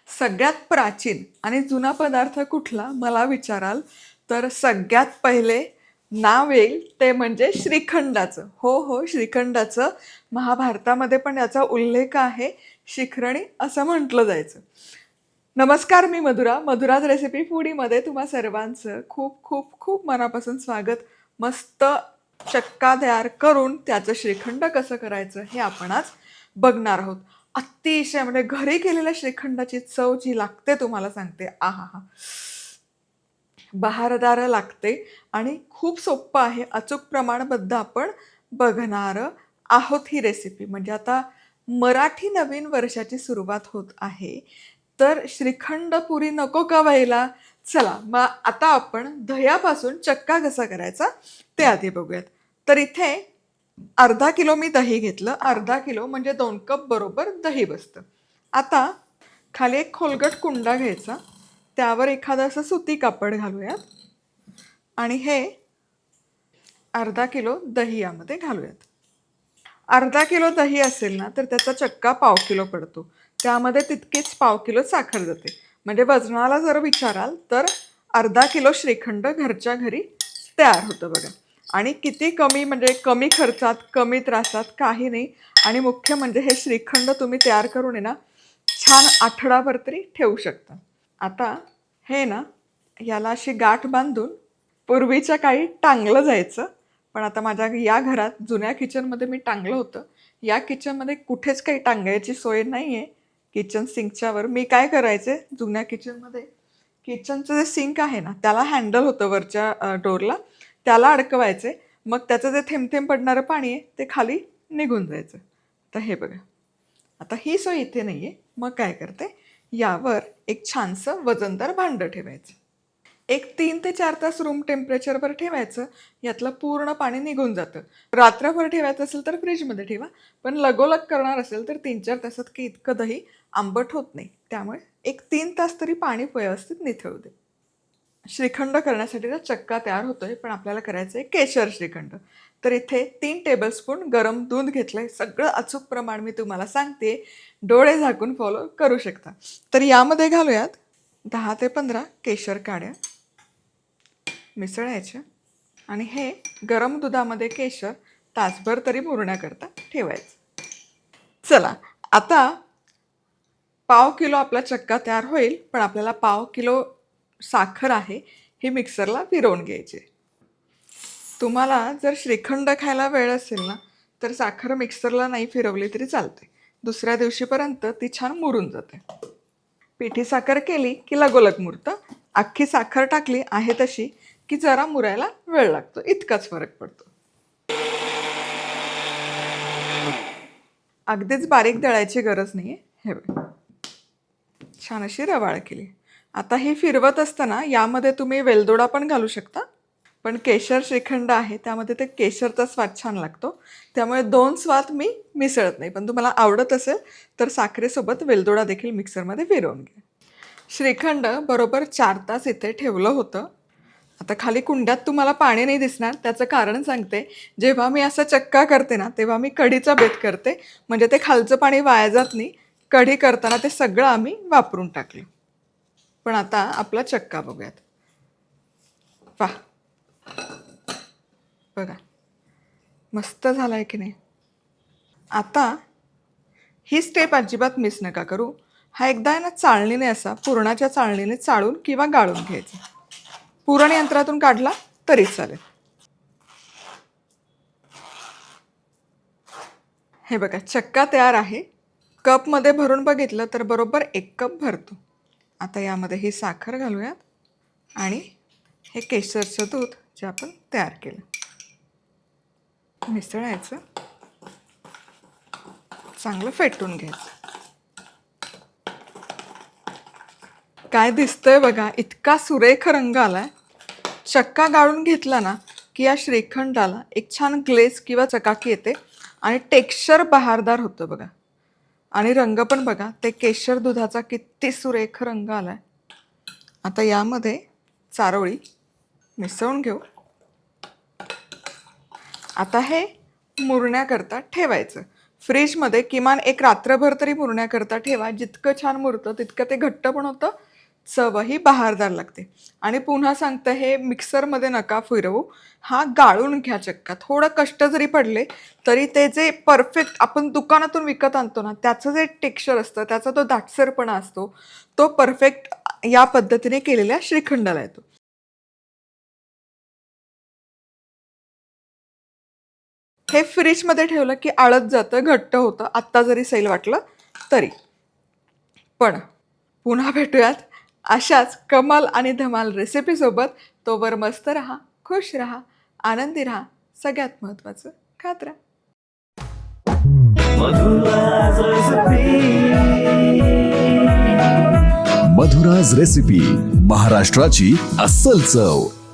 सगळ्यात प्राचीन आणि जुना पदार्थ कुठला मला विचाराल तर सगळ्यात पहिले नाव येईल ते म्हणजे श्रीखंडाचं. हो हो, श्रीखंडाचं. महाभारतामध्ये पण याचा उल्लेख आहे. शिखरणी असं म्हटलं जायचं. नमस्कार, मी मधुरा. मधुराज रेसिपी फूडीमध्ये तुम्हा सर्वांचं खूप खूप खूप मनापासून स्वागत. मस्त चक्का तयार करून त्याचं श्रीखंड कसं करायचं हे आपण आज बघणार आहोत. अतिशय म्हणजे घरी केलेल्या श्रीखंडाची चव जी लागते तुम्हाला सांगते, आहा हा, बहारदार लागते आणि खूप सोपं आहे. अचूक प्रमाणबद्ध आपण बघणार आहोत ही रेसिपी. म्हणजे आता मराठी नवीन वर्षाची सुरुवात होत आहे, तर श्रीखंड पुरी नको का व्हायला. चला मग आता आपण दह्यापासून चक्का कसा करायचा ते आधी बघूयात. तर इथे अर्धा किलो मी दही घेतलं. अर्धा किलो म्हणजे 2 कप बरोबर दही बसतं. आता खाली एक खोलगट कुंडा घ्यायचा, त्यावर एखादं असं सुती कापड घालूयात आणि हे अर्धा किलो दही यामध्ये घालूयात. अर्धा किलो दही असेल ना तर त्याचा चक्का पाव किलो पडतो. त्यामध्ये तितकीच पाव किलो साखर जाते. म्हणजे वजनाला जर विचाराल तर अर्धा किलो श्रीखंड घरच्या घरी तयार होतं बघा. आणि किती कमी, म्हणजे कमी खर्चात, कमी त्रासात, काही नाही. आणि मुख्य म्हणजे हे श्रीखंड तुम्ही तयार करून ना छान आठवडाभर तरी ठेवू शकता. आता हे ना याला अशी गाठ बांधून पूर्वीच्या काळी टांगलं जायचं. पण आता माझ्या या घरात जुन्या किचनमध्ये मी टांगलं होतं. या किचनमध्ये कुठेच काही टांगायची सोय नाही आहे. किचन सिंकच्या वर मी काय करायचे, जुन्या किचनमध्ये किचनचं जे सिंक आहे ना त्याला हँडल होतं वरच्या डोरला, त्याला अडकवायचे. मग त्याचं जे थेंब थेंब पडणारं पाणी आहे ते खाली निघून जायचं. तर हे बघा, आता ही सोय इथे नाही आहे. मग काय करते, यावर एक छानसं वजनदार भांडं ठेवायचं. एक 3 ते 4 तास रूम टेम्परेचरवर ठेवायचं. यातलं पूर्ण पाणी निघून जातं. रात्रभर ठेवायचं असेल तर फ्रीजमध्ये ठेवा. पण लगोलग करणार असेल तर 3-4 तासात की इतकं दही आंबट होत नाही. त्यामुळे एक 3 तास तरी पाणी व्यवस्थित निथळू दे. श्रीखंड करण्यासाठी ना चक्का तयार होतोय, पण आपल्याला करायचं आहे केशर श्रीखंड. तर इथे 3 टेबलस्पून गरम दूध घेतलंय. सगळं अचूक प्रमाण मी तुम्हाला सांगते, डोळे झाकून फॉलो करू शकता. तर यामध्ये घालूयात 10 ते 15 केशर काड्या, मिसळायच्या आणि हे गरम दुधामध्ये केशर तासभर तरी मुरण्याकरता ठेवायचं. चला आता पाव किलो आपला चक्का तयार होईल, पण आपल्याला पाव किलो साखर आहे ही मिक्सरला फिरवून घ्यायची. तुम्हाला जर श्रीखंड खायला वेळ असेल ना तर साखर मिक्सरला नाही फिरवली तरी चालते. दुसऱ्या दिवशीपर्यंत ती छान मुरून जाते. पिठी साखर केली की लगोलग मुरतं. अख्खी साखर टाकली आहे तशी की जरा मुरायला वेळ लागतो, इतकाच फरक पडतो. अगदीच बारीक दळायची गरज नाहीये. हे बघ, छान अशी रवाळ केली. आता ही फिरवत असताना यामध्ये तुम्ही वेलदोडा पण घालू शकता, पण केशर श्रीखंड आहे त्यामध्ये ते केशरचा स्वाद छान लागतो. त्यामुळे 2 स्वाद मी मिसळत नाही. पण तुम्हाला आवडत असेल तर साखरेसोबत वेलदोडा देखील मिक्सरमध्ये फिरवून घ्या. श्रीखंड बरोबर 4 तास इथे ठेवलं होतं. आता खाली कुंड्यात तुम्हाला पाणी नाही दिसणार, त्याचं कारण सांगते. जेव्हा मी असं चक्का करते ना तेव्हा मी कढीचा बेत करते. म्हणजे ते खालचं पाणी वाया जात नाही. कढी करताना ते सगळं आम्ही वापरून टाकलं. पण आता आपला चक्का बघूयात. वा, बघा मस्त झालाय की नाही. आता ही स्टेप अजिबात मिस नका करू. हा एकदा आहे ना चाळणीने, असा पुरणाच्या चाळणीने चाळून किंवा गाळून घ्यायचा. पुरण यंत्रातून काढला तरी चालेल. हे बघा, चक्का तयार आहे. कपमध्ये भरून बघितलं तर बरोबर 1 कप भरतो. आता यामध्ये ही साखर घालूयात आणि हे केशरचं दूध जे आपण तयार केलं मिसळायचं, चांगलं फेटून घ्यायचं. काय दिसतंय बघा, इतका सुरेख रंग आलाय. चक्का गाळून घेतला ना की या श्रीखंडाला एक छान ग्लेस किंवा चकाकी येते आणि टेक्स्चर बहारदार होतं बघा. आणि रंग पण बघा, ते केशर दुधाचा किती सुरेख रंग आलाय. आता यामध्ये चारोळी मिसळून घेऊ. आता हे मुरण्याकरता ठेवायचं. फ्रीजमध्ये किमान एक रात्रभर तरी मुरण्याकरता ठेवा. जितकं छान मुरतं तितकं ते घट्ट पण होतं, चवही बहारदार लागते. आणि पुन्हा सांगते, हे मिक्सरमध्ये नका फिरवू, हा गाळून घ्या चक्का. थोडं कष्ट जरी पडले तरी ते जे परफेक्ट आपण दुकानातून विकत आणतो ना, त्याचं जे टेक्स्चर असतं, त्याचा तो दाटसरपणा असतो, तो परफेक्ट या पद्धतीने केलेल्या श्रीखंडाला येतो. हे फ्रीजमध्ये ठेवलं की आळत जातं, घट्ट होतं, आत्ता जरी सैल वाटलं तरी. पण पुन्हा भेटूयात अशाच कमाल आणि धमाल रेसिपीसोबत. तोवर मस्त राहा, खुश राहा, आनंदी राहा, सगळ्यात महत्त्वाचं खात राहा. मधुराज रेसिपी, महाराष्ट्राची अस्सल चव.